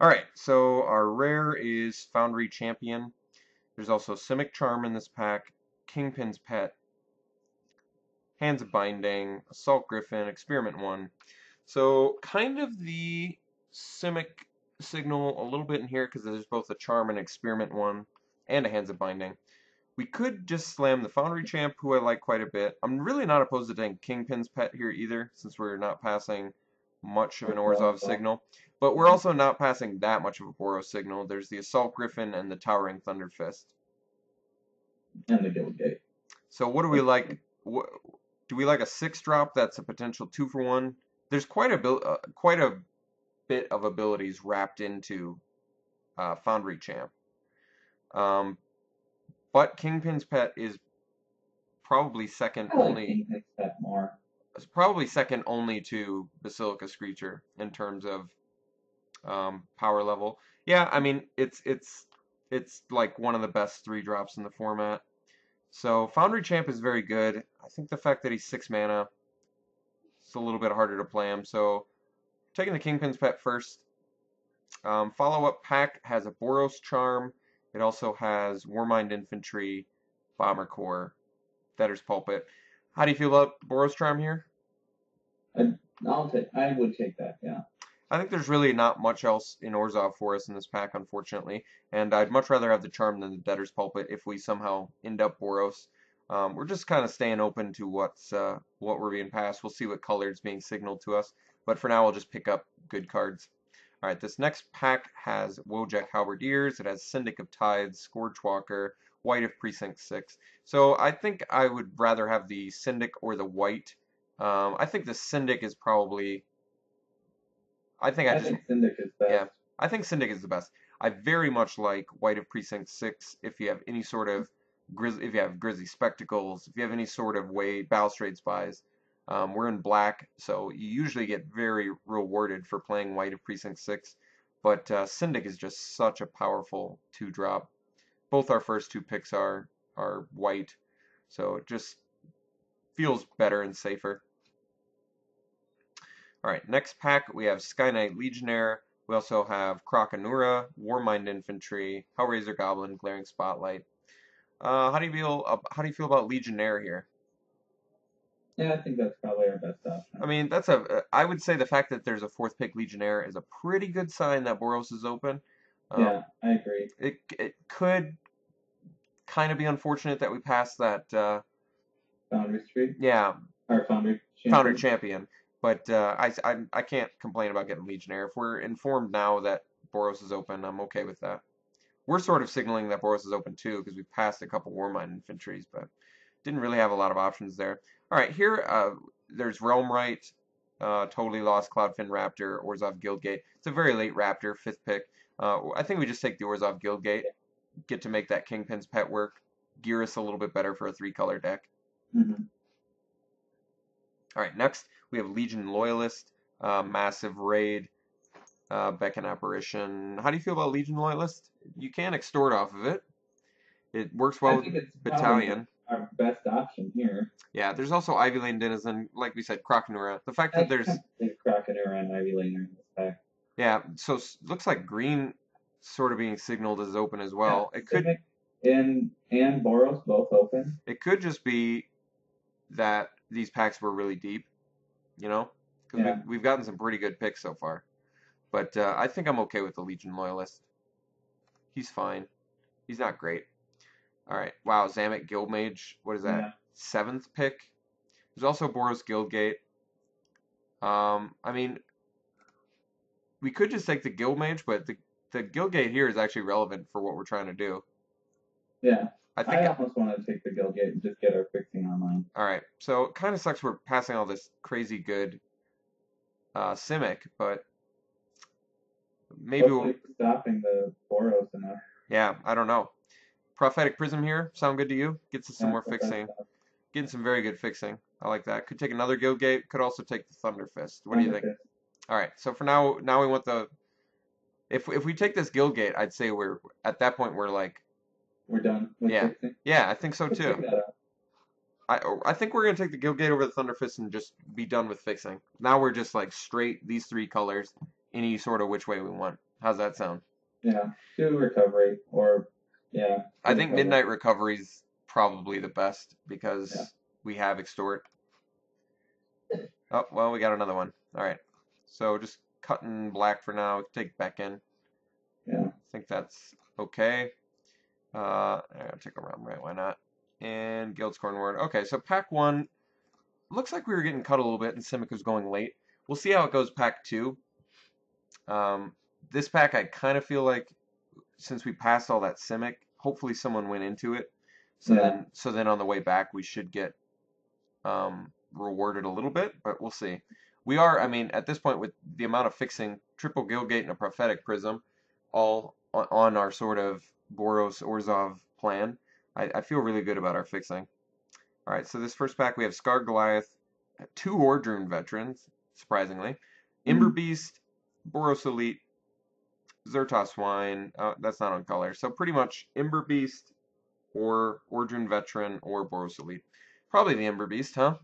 Alright, so our rare is Foundry Champion. There's also Simic Charm in this pack, Kingpin's Pet, Hands of Binding, Assault Griffin, Experiment 1. So kind of the Simic signal a little bit in here because there's both a Charm and Experiment 1 and a Hands of Binding. We could just slam the Foundry Champ, who I like quite a bit. I'm really not opposed to taking Kingpin's Pet here either, since we're not passing much of an Orzhov signal. But we're also not passing that much of a Boros signal. There's the Assault Griffin and the Towering Thunder Fist. And the Guildgate. So what do we like? Do we like a 6-drop that's a potential 2-for-1? There's quite a bit of abilities wrapped into Foundry Champ. But Kingpin's Pet is probably second only. Kingpin's Pet more. It's probably second only to Basilica Screecher in terms of power level. Yeah, I mean it's like one of the best 3-drops in the format. So Foundry Champ is very good. I think the fact that he's 6 mana, it's a little bit harder to play him. So taking the Kingpin's Pet first. Follow-up pack has a Boros Charm. It also has Warmind Infantry, Bomber Core, Debtor's Pulpit. How do you feel about Boros Charm here? I would take that, yeah. I think there's really not much else in Orzhov for us in this pack, unfortunately, and I'd much rather have the Charm than the Debtor's Pulpit if we somehow end up Boros. We're just kind of staying open to what we're being passed. We'll see what color's being signaled to us, but for now we'll just pick up good cards. Alright, this next pack has Wojak Halberdiers, it has Syndic of Tides, Scourgewalker, White of Precinct 6. So I think I would rather have the Syndic or the White. I think the Syndic is probably... I think Syndic is best. Yeah, I think Syndic is the best. I very much like White of Precinct 6 if you have any sort of if you have Grizzly Spectacles, if you have any sort of Balustrade Spies. We're in black, so you usually get very rewarded for playing White of Precinct 6. But Syndic is just such a powerful 2-drop. Both our first 2 picks are white, so it just feels better and safer. Alright, next pack we have Sky Knight Legionnaire. We also have Krakenura, Warmind Infantry, Hellraiser Goblin, Glaring Spotlight. How do you feel about Legionnaire here? Yeah, I think that's probably our best option. I mean, I would say the fact that there's a 4th pick Legionnaire is a pretty good sign that Boros is open. Yeah, I agree. It could kind of be unfortunate that we passed that. Foundry Street? Yeah. Or Foundry Champion. Foundry Champion. But I can't complain about getting Legionnaire. If we're informed now that Boros is open, I'm okay with that. We're sort of signaling that Boros is open too because we passed a couple Warmind Infantries, but didn't really have a lot of options there. Alright, here there's Realmright, Totally Lost, Cloudfin Raptor, Orzhov Guildgate. It's a very late Raptor, 5th pick. I think we just take the Orzhov Guildgate, get to make that Kingpin's Pet work, gear us a little bit better for a 3-color deck. Mm-hmm. Alright, next we have Legion Loyalist, Massive Raid, Beckon Apparition. How do you feel about Legion Loyalist? You can extort off of it. It works well with Battalion. Our best option here. Yeah, there's also Ivy Lane Denizen, like we said, Krakenura. The fact that there's Krakenura and Ivy Lane in this pack. Yeah, so looks like green sort of being signaled as open as well. Yeah, it could and Boros both open. It could just be that these packs were really deep, you know, because we've gotten some pretty good picks so far. But I think I'm okay with the Legion Loyalist. He's fine. He's not great. All right. Wow, Zamek Guildmage. What is that? Yeah. 7th pick. There's also Boros Guildgate. I mean, we could just take the Guildmage, but the Guildgate here is actually relevant for what we're trying to do. Yeah. I almost want to take the Guildgate and just get our fixing online. All right. So it kind of sucks we're passing all this crazy good Simic, but maybe we're stopping the Boros enough. Yeah, I don't know. Prophetic Prism here, sound good to you? Gets us some more fixing. Getting some very good fixing. I like that. Could take another Guildgate. Could also take the Thunder Fist. What do you think? All right. So for now we want the. If we take this Guildgate, I'd say at that point we're done. With fixing? Yeah, I think so too. I think we're gonna take the Guildgate over the Thunder Fist and just be done with fixing. Now we're just like straight these 3 colors. any sort of which way we want. How's that sound? Yeah, do recovery or yeah. I Do think recovery. Midnight Recovery's probably the best Yeah. because we have Extort. Oh, well, we got another one. All right. So just cutting black for now. Take back in. Yeah. I think that's okay. I'll take a round right. Why not? And Guild's Cornward. Okay, so pack one looks like we were getting cut a little bit, and Simic was going late. We'll see how it goes. Pack two. This pack, I kind of feel like since we passed all that Simic, hopefully someone went into it. So then on the way back, we should get rewarded a little bit, but we'll see. We are, I mean, at this point, with the amount of fixing, triple Guildgate and a prophetic prism, all on our sort of Boros Orzhov plan, I feel really good about our fixing. All right, so this first pack we have Scar Goliath, 2 Ordrune veterans, surprisingly, Ember Beast, Boros Elite, Zertos Wine. That's not on color, so pretty much Ember Beast or Ordrune veteran or Boros Elite. Probably the Ember Beast, huh?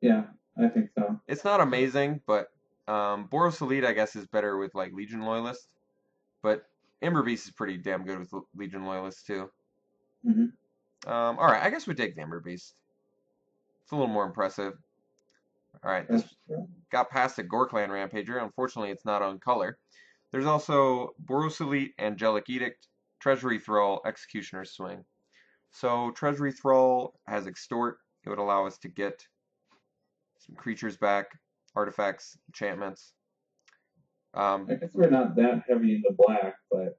Yeah, I think so. It's not amazing, but Boros Elite, I guess, is better with like Legion Loyalist. But Ember Beast is pretty damn good with Legion Loyalist too. All right, I guess we take the Ember Beast. It's a little more impressive. All right, this got past a Gorklan Rampager. Unfortunately, it's not on color. There's also Boros Elite, Angelic Edict, Treasury Thrall, Executioner's Swing. So Treasury Thrall has Extort. It would allow us to get some creatures back, artifacts, enchantments. I guess we're not that heavy into black, but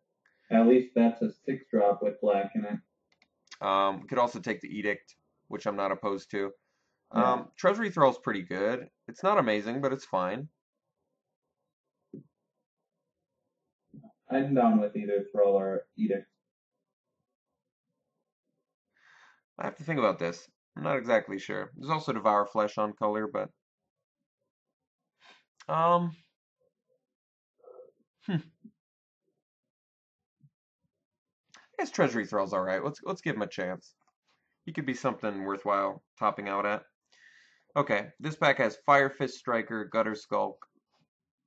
at least that's a 6-drop with black in it. We could also take the Edict, which I'm not opposed to. Treasury Thrall's pretty good. It's not amazing, but it's fine. I'm down with either Thrall or Edict. I have to think about this. I'm not exactly sure. There's also Devour Flesh on color, but hmm. I guess Treasury Thrall's all right. Let's give him a chance. He could be something worthwhile topping out at. Okay, this pack has Fire Fist Striker, Gutter Skulk.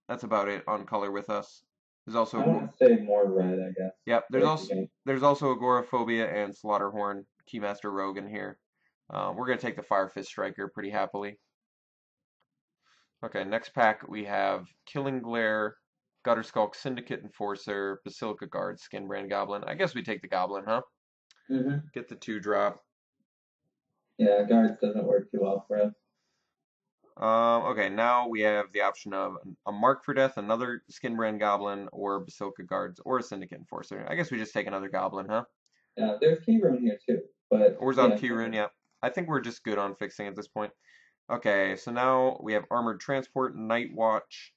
That's about it on color with us. There's also I want to say more red, I guess. Yep, there's also Agoraphobia and Slaughterhorn, Keymaster Rogue in here. We're gonna take the Fire Fist Striker pretty happily. Okay, next pack we have Killing Glare, Gutter Skulk, Syndicate Enforcer, Basilica Guard, Skinbrand Goblin. I guess we take the Goblin, huh? Get the 2-drop. Yeah, Guards doesn't work too well for us. Okay, now we have the option of a Mark for Death, another Skinbrand Goblin, or Basilica Guards, or a Syndicate Enforcer. I guess we just take another Goblin, huh? Yeah, there's Keyrune here too, but Orzhov Keyrune, yeah. I think we're just good on fixing at this point. Okay, so now we have Armored Transport, Night Watch,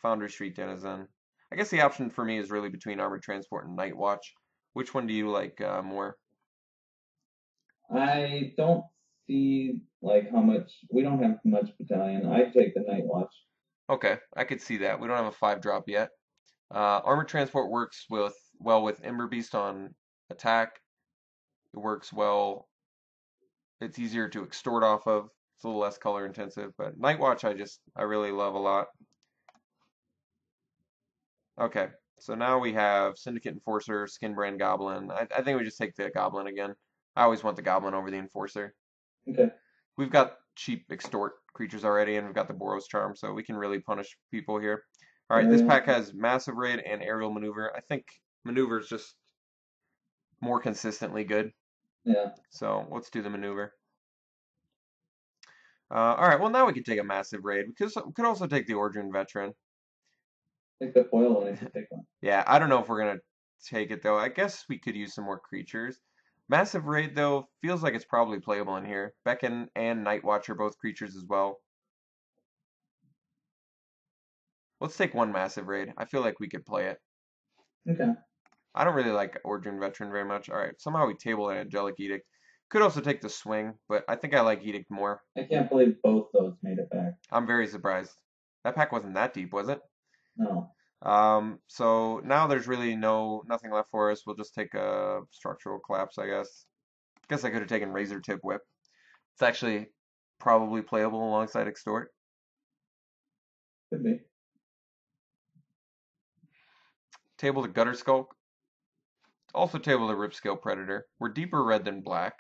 Foundry Street Denizen. I guess the option for me is really between Armored Transport and Night Watch. Which one do you like more? I don't see like how much we don't have much battalion. I'd take the Night Watch. Okay, I could see that. We don't have a 5-drop yet. Armored Transport works well with Ember Beast on attack. It works well. It's easier to extort off of. It's a little less color intensive, but Night Watch I really love a lot. Okay, so now we have Syndicate Enforcer, Skinbrand Goblin. I think we just take the Goblin again. I always want the Goblin over the Enforcer. Okay. We've got cheap extort creatures already, and we've got the Boros Charm, so we can really punish people here. All right, this pack has Massive Raid and Aerial Maneuver. I think Maneuver is just more consistently good. Yeah. So let's do the Maneuver. All right, well now we can take a Massive Raid. We could also take the Ordrune Veteran. Take the foil one if you take one. Yeah, I don't know if we're gonna take it though. I guess we could use some more creatures. Massive Raid though feels like it's probably playable in here. Beckon and Night Watch are both creatures as well. Let's take one Massive Raid. I feel like we could play it. Okay. I don't really like Ordrune Veteran very much. All right, somehow we table an Angelic Edict. Could also take the Swing, but I think I like Edict more. I can't believe both those made it back. I'm very surprised. That pack wasn't that deep, was it? No. So now there's really nothing left for us. We'll just take a Structural Collapse, I guess. Guess I could have taken Razor Tip Whip. It's actually probably playable alongside Extort. Could be. Table the Gutter Skulk. Also table the Ripscale Predator. We're deeper red than black.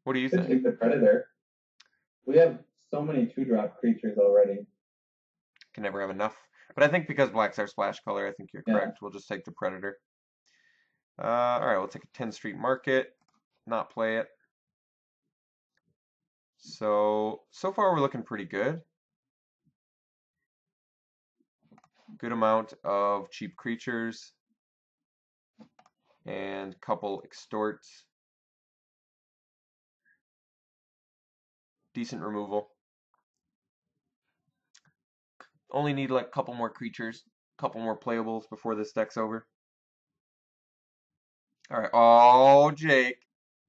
What do you Should think? take the Predator. We have so many 2-drop creatures already. Can never have enough. But I think because black's our splash color, I think you're correct. We'll just take the Predator. Alright, we'll take a 10 Street Market. Not play it. So far we're looking pretty good. Good amount of cheap creatures. And a couple extorts. Decent removal. Only need like a couple more creatures, a couple more playables before this deck's over. Alright, oh Jake.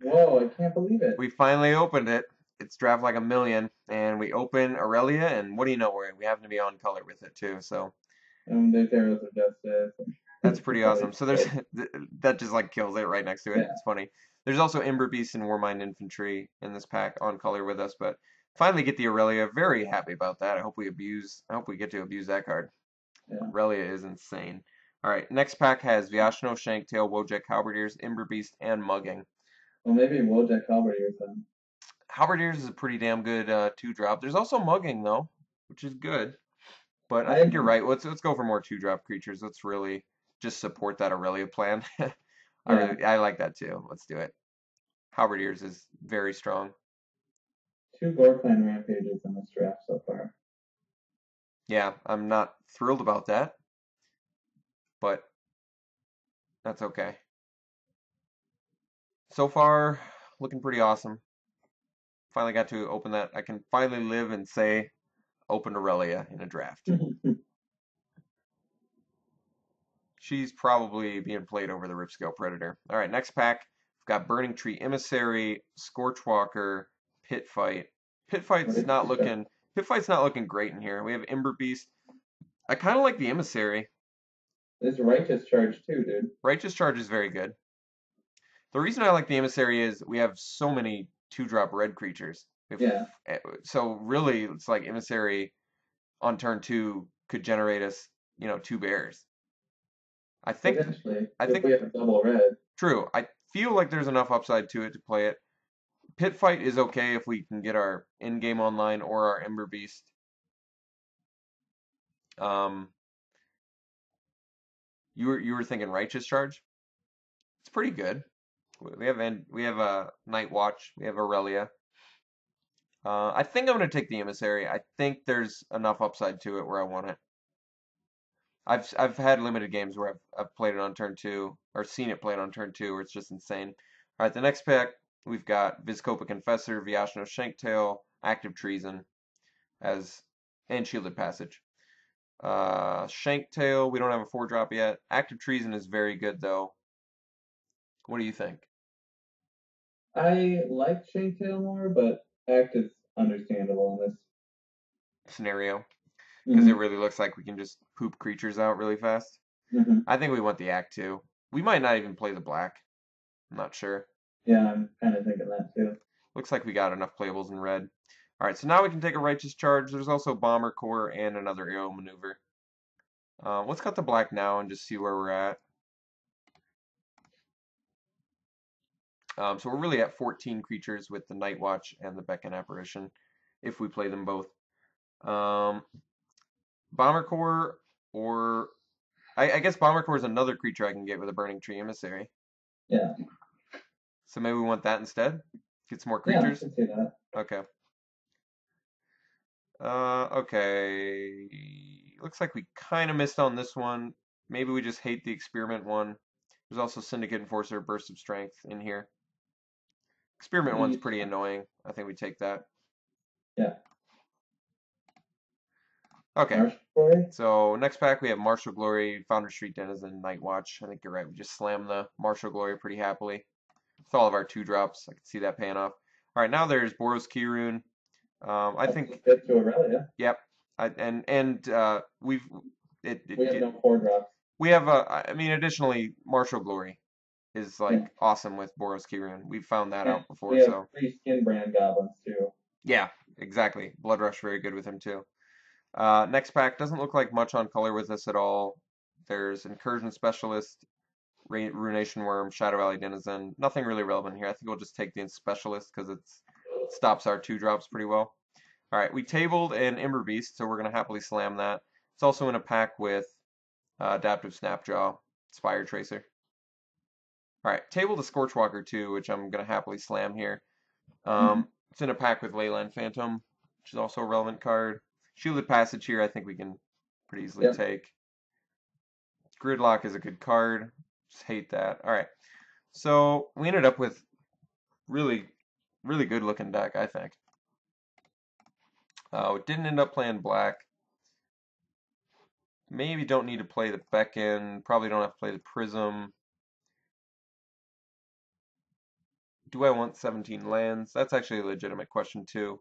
Whoa, I can't believe it. We finally opened it. It's draft like a million, and we open Aurelia, and what do you know, we happen to be on color with it too, so. There's Arrows of Justice. That's pretty awesome. So there's that just like kills it right next to it. Yeah. It's funny. There's also Ember Beast and Warmind Infantry in this pack on color with us, but finally get the Aurelia. Very happy about that. I hope we get to abuse that card. Yeah. Aurelia is insane. All right, next pack has Vyashno, Shanktail, Wojak, Halberdiers, Ember Beast, and Mugging. Well, maybe Wojak Halberdiers then. Halberdiers is a pretty damn good 2-drop. There's also Mugging though, which is good. But I think you're right. Let's go for more 2-drop creatures. Let's really just support that Aurelia plan. I like that too. Let's do it. Halberdiers is very strong. 2 Gore Clan Rampages in this draft so far. Yeah, I'm not thrilled about that, but that's okay. So far, looking pretty awesome. Finally got to open that. I can finally live and say, opened Aurelia in a draft. She's probably being played over the Ripscale Predator. All right, next pack. We've got Burning Tree Emissary, Scorchwalker, Pit Fight. Pit Fight's not looking great in here. We have Ember Beast. I kind of like the Emissary. There's Righteous Charge too, dude. Righteous Charge is very good. The reason I like the Emissary is we have so many 2-drop red creatures. So really, it's like Emissary on turn 2 could generate us, 2 bears. I think we have a double red. True. I feel like there's enough upside to it to play it. Pit Fight is okay if we can get our in-game online or our Ember Beast. You were thinking Righteous Charge? It's pretty good. We have a Night Watch. We have Aurelia. I think I'm gonna take the Emissary. I think there's enough upside to it where I want it. I've had limited games where I've played it on turn 2 or seen it played on turn 2 where it's just insane. All right, the next pack we've got Vizkopa Confessor, Vyashno Shanktail, Active Treason, and Shielded Passage. Shanktail, we don't have a 4-drop yet. Active Treason is very good though. What do you think? I like Shanktail more, but Act is understandable in this scenario. Because it really looks like we can just poop creatures out really fast. I think we want the Act too. We might not even play the black. I'm not sure. Yeah, I'm kind of thinking that too. Looks like we got enough playables in red. Alright, so now we can take a Righteous Charge. There's also Bomber Core and another Aero Maneuver. Let's cut the black now and just see where we're at. So we're really at 14 creatures with the Night Watch and the Beckon Apparition, if we play them both. Bomber Core, or I guess Bomber Core is another creature I can get with a Burning Tree Emissary. Yeah. So maybe we want that instead? Get some more creatures? Yeah, I can see that. Okay. Okay. Looks like we kind of missed on this one. Maybe we just hate the Experiment one. There's also Syndicate Enforcer, Burst of Strength in here. Experiment one's pretty annoying. I think we take that. Yeah. Okay. So next pack we have Martial Glory, Founder Street Denizen, Night Watch. I think you're right. We just slam the Martial Glory pretty happily. With all of our 2-drops. I can see that paying off. Alright, now there's Boros Keyrune. I think fit to Aurelia. Yep. We have no 4-drops. We have additionally Martial Glory is like awesome with Boros Keyrune. We've found that out before. We have 3 Skin Brand Goblins too. Yeah, exactly. Blood Rush very good with him too. Next pack doesn't look like much on color with us at all. There's Incursion Specialist, Ruination Worm, Shadow Valley Denizen. Nothing really relevant here. I think we'll just take the Specialist because it stops our 2-drops pretty well. Alright, we tabled an Ember Beast, so we're going to happily slam that. It's also in a pack with Adaptive Snapjaw, Spire Tracer. Alright, tabled a Scorchwalker too, which I'm going to happily slam here. It's in a pack with Leyline Phantom, which is also a relevant card. Shielded Passage here I think we can pretty easily take. Gridlock is a good card. Just hate that. Alright, so we ended up with really good looking deck, I think. We didn't end up playing black. Maybe don't need to play the Beckon. Probably don't have to play the Prism. Do I want 17 lands? That's actually a legitimate question too.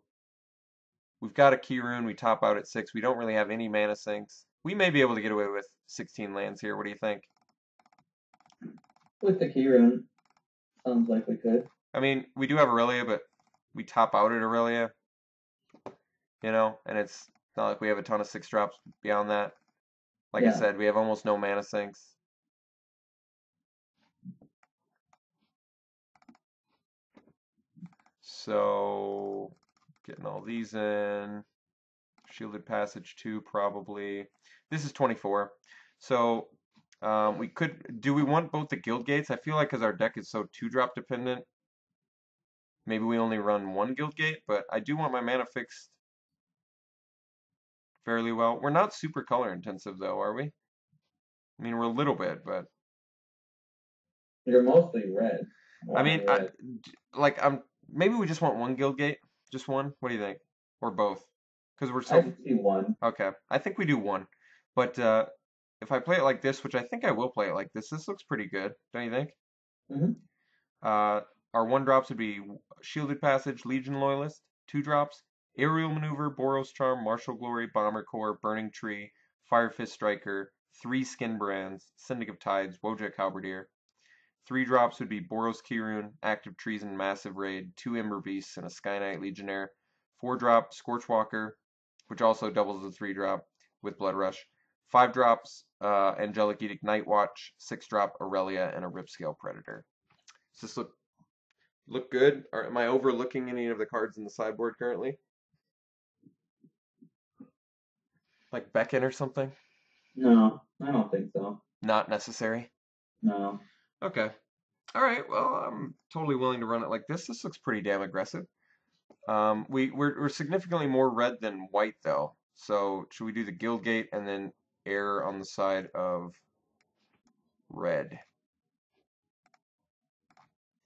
We've got a Key Rune. We top out at 6. We don't really have any mana sinks. We may be able to get away with 16 lands here. What do you think? With the Key Rune, sounds like we could. I mean, we do have Aurelia, but we top out at Aurelia. You know, and it's not like we have a ton of 6-drops beyond that. Like I said, we have almost no mana sinks. So, getting all these in. Shielded Passage 2, probably. This is 24. So, we could... Do we want both the Guild Gates? I feel like because our deck is so 2-drop dependent, maybe we only run 1 Guild Gate, but I do want my mana fixed fairly well. We're not super color intensive, though, are we? I mean, we're a little bit, but... You're mostly red. I mean, maybe we just want 1 Guild Gate. Just 1? What do you think? Or both? Because we're so... I could see 1. Okay. I think we do 1. But if I play it like this, which I think I will play it like this looks pretty good. Don't you think? Our 1-drops would be Shielded Passage, Legion Loyalist. 2-drops, Aerial Maneuver, Boros Charm, Martial Glory, Bomber Core, Burning Tree, Fire Fist Striker, 3 Skin Brands, Syndic of Tides, Wojak Halberdier. 3-drops would be Boros Key-Rune, Active Treason, Massive Raid, 2 Ember Beasts, and a Sky Knight Legionnaire. 4-drop, Scorchwalker, which also doubles the 3-drop with Blood Rush. 5-drops, Angelic Edict Night Watch. 6-drop, Aurelia, and a Ripscale Predator. Does this look good? Or am I overlooking any of the cards in the sideboard currently? Like Beckon or something? No, I don't think so. Not necessary? No. Okay. Alright, well, I'm totally willing to run it like this. This looks pretty damn aggressive. We're significantly more red than white, though. So, should we do the Guild Gate and then err on the side of red?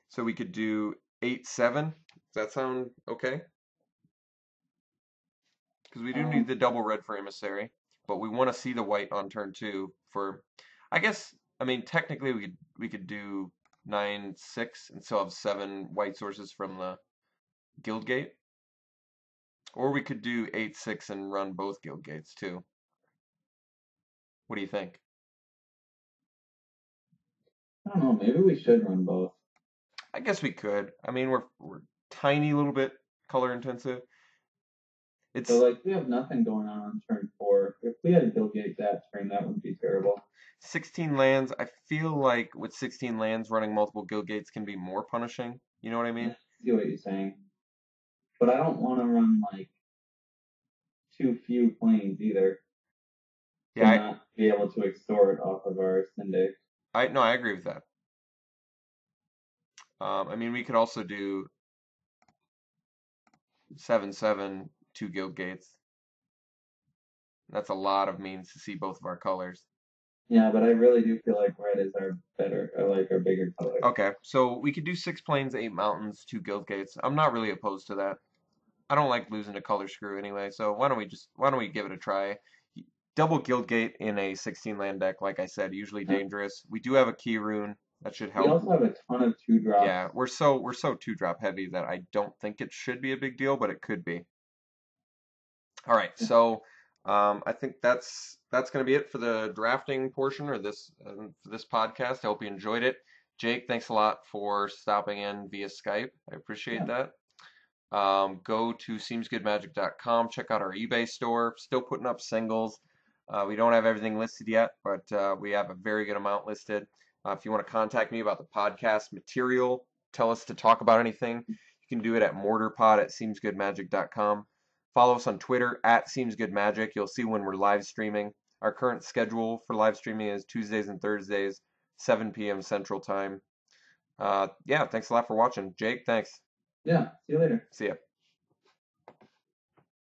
So we could do 8-7. Does that sound okay? Because we do need the double red for Emissary, but we want to see the white on turn 2 for... I mean, technically we could do 9-6 and still have 7 white sources from the Guild Gate. Or we could do 8-6 and run both Guild Gates too. What do you think? I don't know, maybe we should run both. I guess we could. I mean, we're tiny little bit color intensive. So, like, we have nothing going on turn 4. If we had a Guild Gate that turn, that would be terrible. 16 lands. I feel like with 16 lands, running multiple Guild Gates can be more punishing. You know what I mean? I see what you're saying. But I don't want to run, like, too few planes either. Yeah. Not be able to extort off of our Syndic. I agree with that. I mean, we could also do 7-7, 2 Guild Gates. That's a lot of means to see both of our colors. Yeah, but I really do feel like red is our bigger color. Okay, so we could do 6 plains, 8 mountains, 2 Guild Gates. I'm not really opposed to that. I don't like losing to color screw anyway, so why don't we give it a try? Double Guild Gate in a 16 land deck, like I said, usually dangerous. We do have a Key Rune. That should help. We also have a ton of 2-drops. Yeah, we're so 2-drop heavy that I don't think it should be a big deal, but it could be. All right, so I think that's going to be it for the drafting portion or this podcast. I hope you enjoyed it. Jake, thanks a lot for stopping in via Skype. I appreciate that. Go to SeemsGoodMagic.com. Check out our eBay store. Still putting up singles. We don't have everything listed yet, but we have a very good amount listed. If you want to contact me about the podcast material, tell us to talk about anything, you can do it at Mortarpod at SeemsGoodMagic.com. Follow us on Twitter at SeemsGoodMagic. You'll see when we're live streaming. Our current schedule for live streaming is Tuesdays and Thursdays, 7 p.m. Central Time. Yeah, thanks a lot for watching. Jake, thanks. Yeah, see you later. See ya.